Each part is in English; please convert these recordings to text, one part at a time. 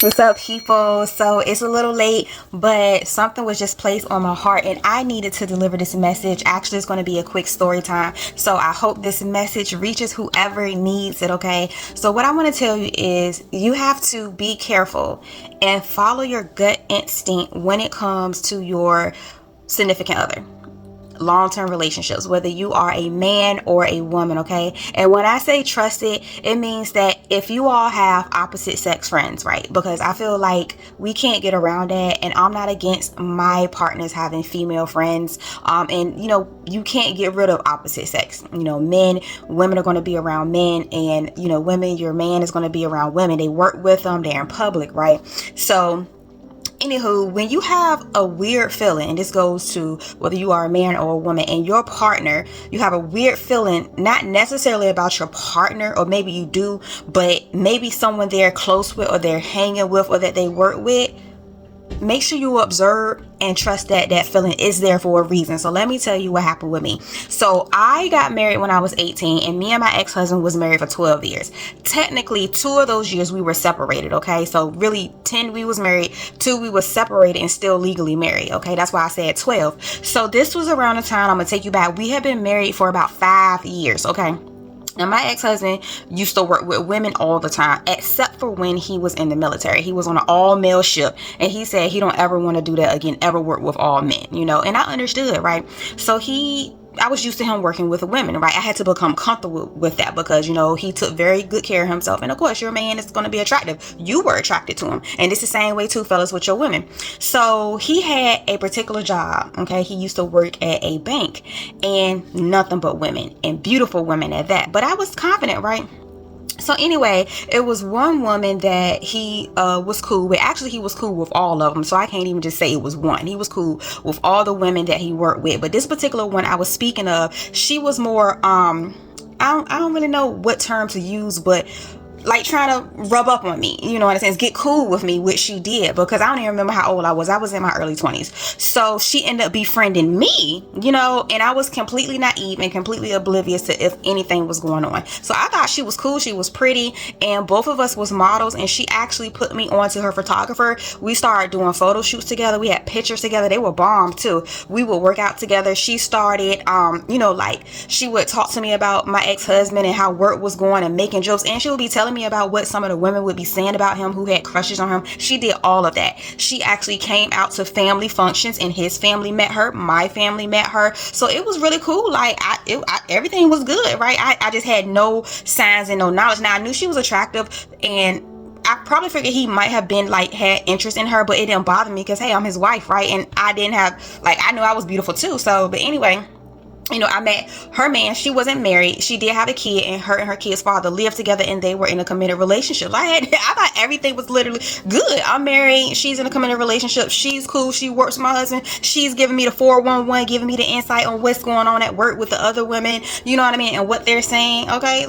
What's up, people? So it's a little late, but something was just placed on my heart and I needed to deliver this message. Actually, it's going to be a quick story time. So I hope this message reaches whoever needs it, okay? So what I want to tell you is you have to be careful and follow your gut instinct when it comes to your significant other, long-term relationships, whether you are a man or a woman, okay? And when I say trust it, it means that if you all have opposite sex friends, right? Because I feel like we can't get around that, and I'm not against my partners having female friends. And you can't get rid of opposite sex. Women are going to be around men, and women, your man is going to be around women. They work with them, they're in public, right? So anywho, when you have a weird feeling, and this goes to whether you are a man or a woman, and your partner, you have a weird feeling, not necessarily about your partner, or maybe you do, but maybe someone they're close with, or they're hanging with, or that they work with, make sure you observe and trust that that feeling is there for a reason. So let me tell you what happened with me. So I got married when I was 18, and me and my ex-husband was married for 12 years. Technically, 2 of those years we were separated, okay? So really 10 we was married, 2 we was separated and still legally married, okay? That's why I said 12. So this was around the time, I'm gonna take you back, we had been married for about 5 years, okay? Now, my ex-husband used to work with women all the time, except for when he was in the military. He was on an all-male ship, and he said he don't ever want to do that again, ever work with all men, and I understood, right? So I was used to him working with women, right? I had to become comfortable with that because, he took very good care of himself. And of course, your man is going to be attractive. You were attracted to him. And it's the same way too, fellas, with your women. So he had a particular job, okay? He used to work at a bank, and nothing but women, and beautiful women at that. But I was confident, right? So anyway, it was one woman that he was cool with. Actually, he was cool with all of them. So I can't even just say it was one. He was cool with all the women that he worked with. But this particular one I was speaking of, she was more, I don't really know what term to use, but like trying to rub up on me, in a sense, get cool with me, which she did, because I don't even remember how old I was. I was in my early 20s. So she ended up befriending me, and I was completely naive and completely oblivious to if anything was going on. So I thought she was cool. She was pretty, and both of us was models, and she actually put me on to her photographer. We started doing photo shoots together. We had pictures together. They were bomb too. We would work out together. She started, like she would talk to me about my ex-husband and how work was going and making jokes, and she would be telling me about what some of the women would be saying about him who had crushes on him. She did all of that. She actually came out to family functions, and his family met her, my family met her. So it was really cool. Like everything was good, right? I just had no signs and no knowledge. Now I knew she was attractive, and I probably figured he might have been had interest in her, but it didn't bother me because, hey, I'm his wife, right? And I didn't have, I knew I was beautiful too. So, but anyway, I met her man. She wasn't married. She did have a kid, and her kid's father lived together, and they were in a committed relationship. I thought everything was literally good. I'm married. She's in a committed relationship. She's cool. She works with my husband. She's giving me the 411, giving me the insight on what's going on at work with the other women. You know what I mean? And what they're saying. Okay.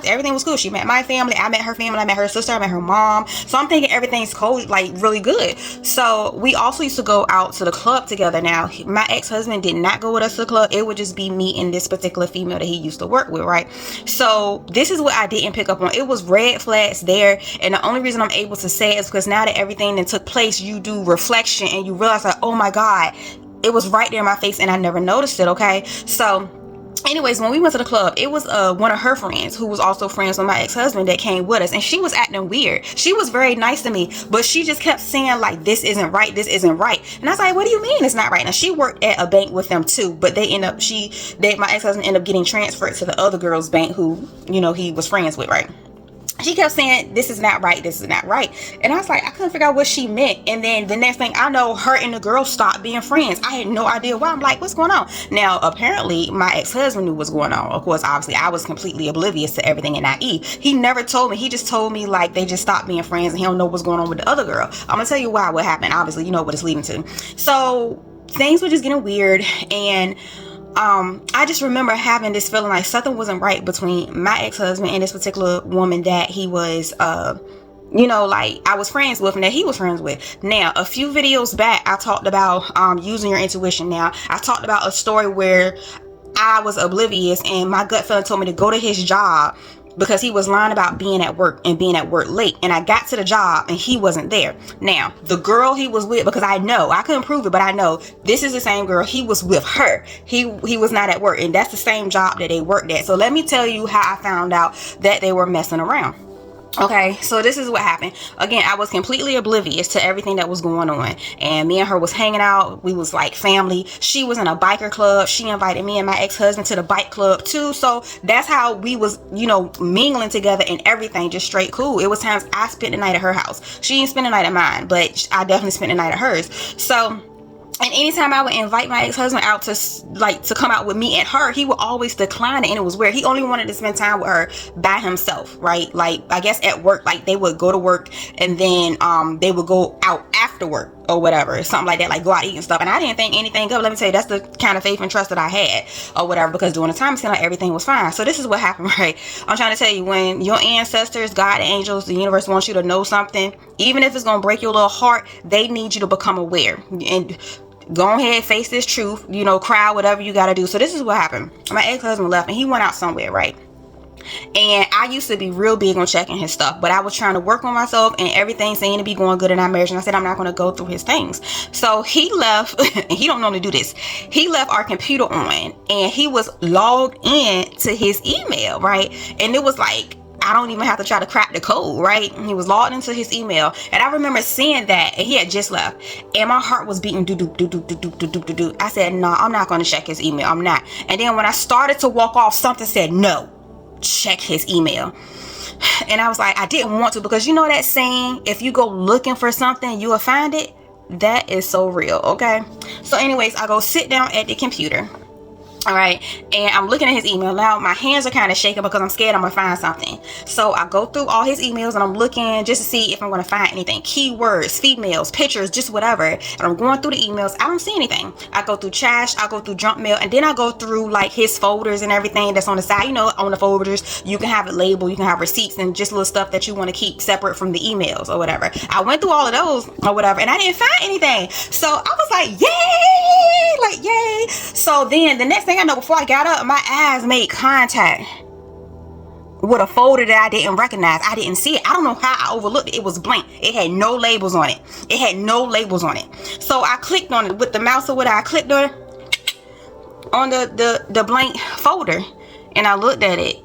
Everything was cool. She met my family. I met her family. I met her sister. I met her mom. So I'm thinking everything's cool, really good. So we also used to go out to the club together. Now, my ex-husband did not go with us to the club. It would just be me and this particular female that he used to work with, right? So this is what I didn't pick up on. It was red flags there, and the only reason I'm able to say it is because now that everything that took place, you do reflection and you realize oh my God, it was right there in my face and I never noticed it, okay? So anyways, when we went to the club, it was one of her friends who was also friends with my ex-husband that came with us, and she was acting weird. She was very nice to me, but she just kept saying this isn't right, this isn't right. And I was like, what do you mean it's not right? Now, she worked at a bank with them too, but my ex-husband ended up getting transferred to the other girl's bank who, he was friends with, right? She kept saying, this is not right, this is not right. And I was like, I couldn't figure out what she meant. And then the next thing I know, her and the girl stopped being friends. I had no idea why. I'm like, what's going on? Now, apparently, my ex-husband knew what's going on. Of course, obviously, I was completely oblivious to everything and naive. He never told me. He just told me, they just stopped being friends and he don't know what's going on with the other girl. I'm going to tell you why, what happened. Obviously, you know what it's leading to. So, things were just getting weird, and I just remember having this feeling like something wasn't right between my ex-husband and this particular woman that he was, I was friends with and that he was friends with. Now, a few videos back, I talked about using your intuition. Now, I talked about a story where I was oblivious and my gut feeling told me to go to his job because he was lying about being at work and being at work late. And I got to the job and he wasn't there. Now, the girl he was with, because I couldn't prove it, but I know this is the same girl. He was with her. He was not at work, and that's the same job that they worked at. So let me tell you how I found out that they were messing around. Okay, so this is what happened. Again, I was completely oblivious to everything that was going on, and me and her was hanging out. We was like family. She was in a biker club. She invited me and my ex-husband to the bike club too. So that's how we was, mingling together and everything, just straight cool. It was times I spent the night at her house. She didn't spend the night at mine, but I definitely spent the night at hers. So, and anytime I would invite my ex-husband out to come out with me and her, he would always decline it. And it was weird. He only wanted to spend time with her by himself, right? Like, I guess at work, like they would go to work and then they would go out after work or whatever, something like that, like go out eating stuff. And I didn't think anything of it. Let me tell you, that's the kind of faith and trust that I had or whatever, because during the time it seemed like everything was fine. So this is what happened, right? I'm trying to tell you, when your ancestors, God, angels, the universe wants you to know something, even if it's going to break your little heart, they need you to become aware. And go ahead, face this truth, cry, whatever you got to do. So this is what happened. My ex-husband left and he went out somewhere, right? And I used to be real big on checking his stuff, but I was trying to work on myself and everything seemed to be going good in our marriage. And I said, I'm not going to go through his things. So he left, and he don't normally do this. He left our computer on and he was logged in to his email, right? And it was like, I don't even have to try to crack the code, right? He was logged into his email. And I remember seeing that, and he had just left. And my heart was beating do. I said, no, I'm not going to check his email. I'm not. And then when I started to walk off, something said, no, check his email. And I was like, I didn't want to, because you know that saying, if you go looking for something, you will find it? That is so real, okay? So anyways, I go sit down at the computer. All right, and I'm looking at his email now. My hands are kind of shaking because I'm scared I'm gonna find something. So I go through all his emails and I'm looking just to see if I'm gonna find anything, keywords, females, pictures, just whatever. And I'm going through the emails. I don't see anything. I go through trash, I go through junk mail, and then I go through like his folders and everything that's on the side. On the folders you can have it labeled, you can have receipts and just little stuff that you want to keep separate from the emails or whatever. I went through all of those or whatever, and I didn't find anything. So I was like, yay. So then the next thing I know, before I got up, my eyes made contact with a folder that I didn't recognize. I didn't see it. I don't know how I overlooked it. It was blank. It had no labels on it. So I clicked on it with the mouse or whatever. I clicked on the blank folder, and I looked at it,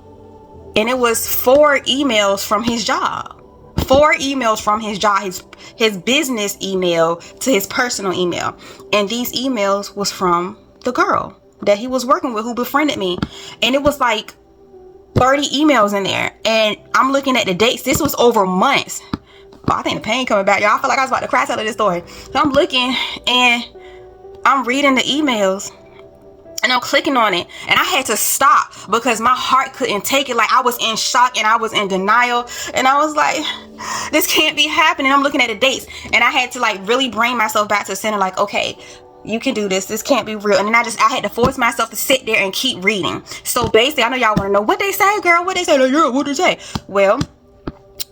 and it was 4 emails from his job. 4 emails from his job, his business email to his personal email. And these emails was from the girl that he was working with who befriended me. And it was like 30 emails in there. And I'm looking at the dates. This was over months. Oh, I think the pain coming back, y'all. I feel like I was about to cry telling this story. So I'm looking and I'm reading the emails. And I'm clicking on it, and I had to stop because my heart couldn't take it. Like, I was in shock and I was in denial, and I was like, this can't be happening. I'm looking at the dates, and I had to like really bring myself back to the center, like, okay, you can do this. This can't be real. And then I had to force myself to sit there and keep reading. So basically, I know y'all want to know what they say, girl. What they say? Like, yeah, what they say? Well,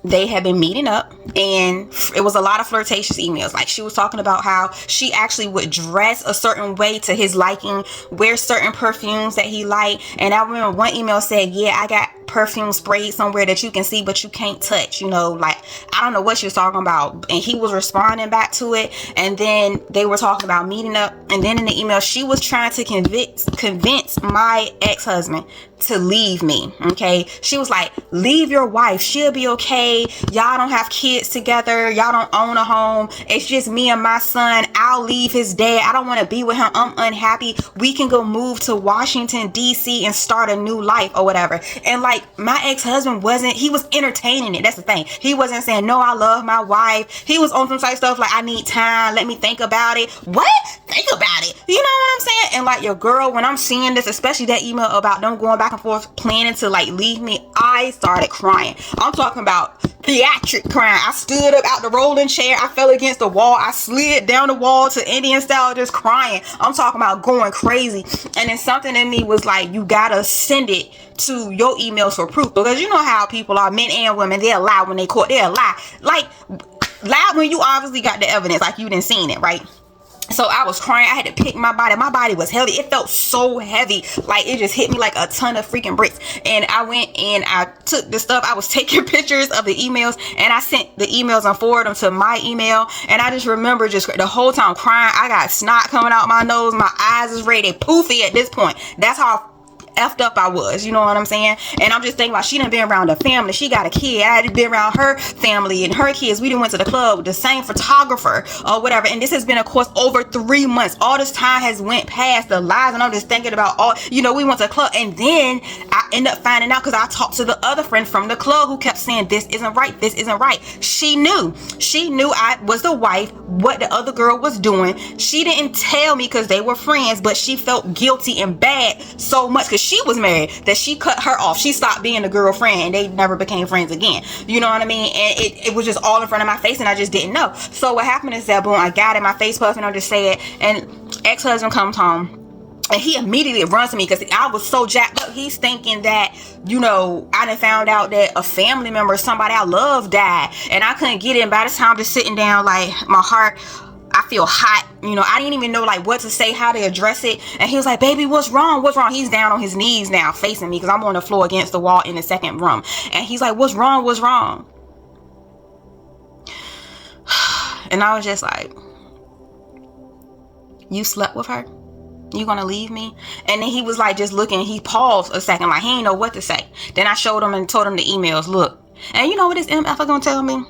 they had been meeting up, and it was a lot of flirtatious emails. Like, she was talking about how she actually would dress a certain way to his liking, wear certain perfumes that he liked. And I remember one email said, yeah, I got perfume sprayed somewhere that you can see but you can't touch, like, I don't know what she was talking about. And he was responding back to it, and then they were talking about meeting up. And then in the email, she was trying to convince my ex-husband to leave me. Okay, she was like, leave your wife, she'll be okay, y'all don't have kids together, y'all don't own a home, it's just me and my son, I'll leave his dad, I don't want to be with him, I'm unhappy, we can go move to Washington DC and start a new life or whatever. And like, my ex-husband he was entertaining it. That's the thing. He wasn't saying, no, I love my wife. He was on some type stuff like, I need time, let me think about it. What? Think about it. You know what I'm saying? And like, your girl, when I'm seeing this, especially that email about them going back and forth planning to like leave me, I started crying. I'm talking about theatric crying. I stood up out the rolling chair, I fell against the wall, I slid down the wall to Indian style, just crying. I'm talking about going crazy. And then something in me was like, you gotta send it to your emails for proof, because you know how people are, men and women, they'll lie when they caught, they'll lie. Like, lie when you obviously got the evidence, like you didn't seen it, right? So I was crying. I had to pick my body. My body was heavy. It felt so heavy. Like it just hit me like a ton of freaking bricks. And I went and I took the stuff. I was taking pictures of the emails and I sent the emails and forwarded them to my email. And I just remember just the whole time crying. I got snot coming out my nose. My eyes is ready, poofy at this point. That's how effed up I was, you know what I'm saying? And I'm just thinking about, she done been around the family. She got a kid. I had been around her family and her kids. We done went to the club with the same photographer or whatever. And this has been, of course, over 3 months. All this time has went past the lies, and I'm just thinking about all, you know, we went to the club, and then I end up finding out because I talked to the other friend from the club who kept saying, this isn't right, this isn't right. She knew I was the wife, what the other girl was doing. She didn't tell me because they were friends, but she felt guilty and bad so much because she was married that she cut her off. She stopped being a girlfriend and they never became friends again. You know what I mean? And it was just all in front of my face and I just didn't know. So what happened is that, boom, I got in my face puffing, I just said, and ex-husband comes home and he immediately runs to me because I was so jacked up. He's thinking that, you know, I done found out that a family member, somebody I love, died, and I couldn't get in. By the time just sitting down, like my heart, I feel hot, you know. I didn't even know like what to say, how to address it. And he was like, baby, what's wrong? What's wrong? He's down on his knees now facing me because I'm on the floor against the wall in the second room. And he's like, what's wrong? What's wrong? And I was just like, you slept with her? You gonna leave me? And then he was like just looking. He paused a second like he didn't know what to say. Then I showed him and told him the emails. Look, and you know what this MF gonna tell me?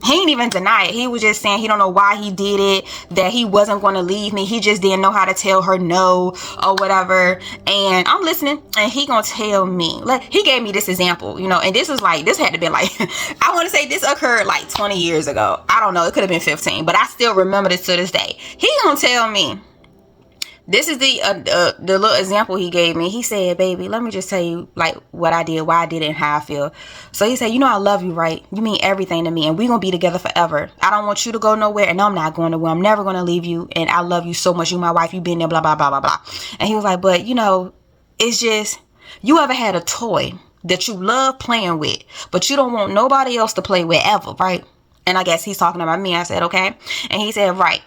He ain't even deny it. He was just saying he don't know why he did it, that he wasn't going to leave me. He just didn't know how to tell her no or whatever. And I'm listening, and he going to tell me. Like, he gave me this example, you know, and this is like, this had to be like, I want to say this occurred like 20 years ago. I don't know. It could have been 15, but I still remember this to this day. He going to tell me, this is the little example he gave me. He said, baby, let me just tell you like what I did, why I did it, and how I feel. So he said, you know, I love you, right? You mean everything to me, and we're going to be together forever. I don't want you to go nowhere, and I'm not going nowhere. I'm never going to leave you, and I love you so much. You my wife, you been there, blah, blah, blah, blah, blah. And he was like, but you know, it's just, you ever had a toy that you love playing with, but you don't want nobody else to play with ever, right? And I guess he's talking about me. I said, okay. And he said, right.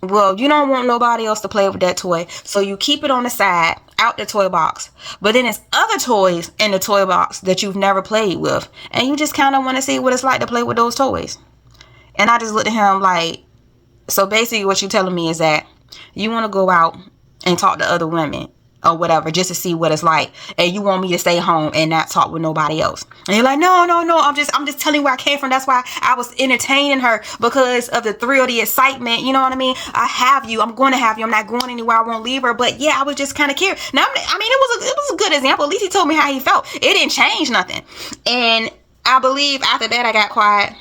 Well, you don't want nobody else to play with that toy, so you keep it on the side, out the toy box. But then there's other toys in the toy box that you've never played with, and you just kind of want to see what it's like to play with those toys. And I just looked at him like, so basically what you're telling me is that you want to go out and talk to other women or whatever just to see what it's like, and you want me to stay home and not talk with nobody else. And you're like, no, I'm just telling you where I came from. That's why I was entertaining her, because of the thrill, the excitement, you know what I mean? I have you, I'm going to have you, I'm not going anywhere, I won't leave her. But yeah, I was just kind of curious. Now, I mean, it was a good example. At least he told me how he felt. It didn't change nothing. And I believe after that I got quiet,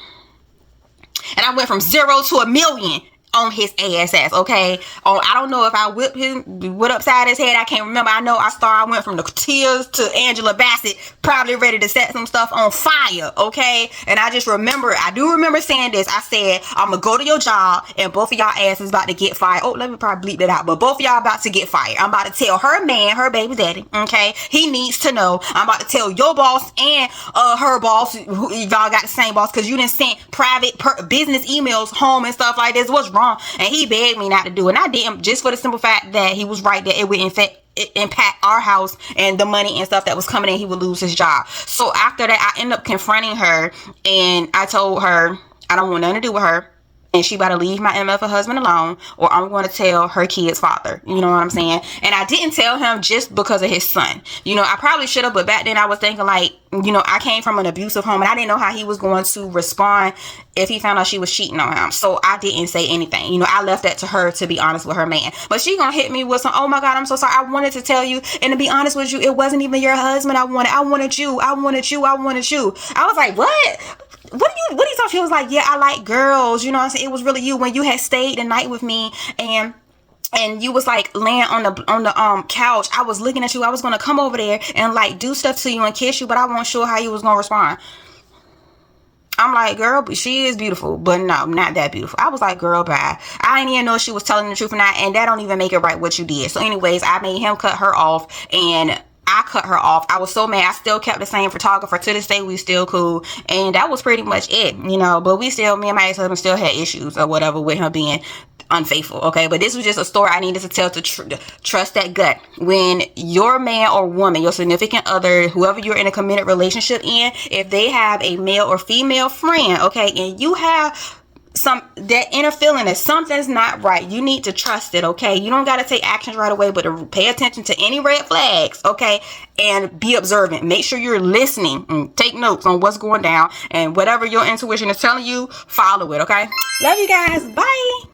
and I went from 0 to 1,000,000 on his ass, okay? I don't know if I whipped upside his head. I can't remember. I know I went from the tears to Angela Bassett, probably ready to set some stuff on fire, okay? And I do remember saying this. I said, I'm gonna go to your job and both of y'all asses about to get fired. Oh, let me probably bleep that out. But both of y'all about to get fired. I'm about to tell her man, her baby daddy, okay? He needs to know. I'm about to tell your boss and her boss, y'all got the same boss, because you didn't send private business emails home and stuff like this. What's wrong? And he begged me not to do it, and I didn't, just for the simple fact that he was right, that it would impact our house and the money and stuff that was coming in. He would lose his job. So after that, I ended up confronting her, and I told her I don't want nothing to do with her, and she about to leave my MF husband alone, or I'm going to tell her kid's father. You know what I'm saying? And I didn't tell him just because of his son. You know, I probably should have, but back then I was thinking like, you know, I came from an abusive home, and I didn't know how he was going to respond if he found out she was cheating on him. So I didn't say anything. You know, I left that to her, to be honest with her man. But she gonna hit me with some, oh my God, I'm so sorry, I wanted to tell you, and to be honest with you, it wasn't even your husband I wanted you. I was like, what are you talking? She was like, yeah, I like girls, you know what I'm saying? It was really you, when you had stayed the night with me, and you was like laying on the couch. I was looking at you. I was gonna come over there and like do stuff to you and kiss you, but I wasn't sure how you was gonna respond. I'm like, girl, but she is beautiful, but no, not that beautiful. I was like, girl, bye. I didn't even know if she was telling the truth or not, and that don't even make it right what you did. So anyways, I made him cut her off, and I cut her off. I was so mad. I still kept the same photographer. To this day, we still cool. And that was pretty much it, you know. But we still, me and my ex-husband still had issues or whatever with him being unfaithful, okay? But this was just a story I needed to tell to trust that gut. When your man or woman, your significant other, whoever you're in a committed relationship in, if they have a male or female friend, okay, and you have that inner feeling that something's not right, you need to trust it, okay? You don't got to take actions right away, but to pay attention to any red flags, okay? And be observant. Make sure you're listening and take notes on what's going down, and whatever your intuition is telling you, follow it, okay? Love you guys. Bye.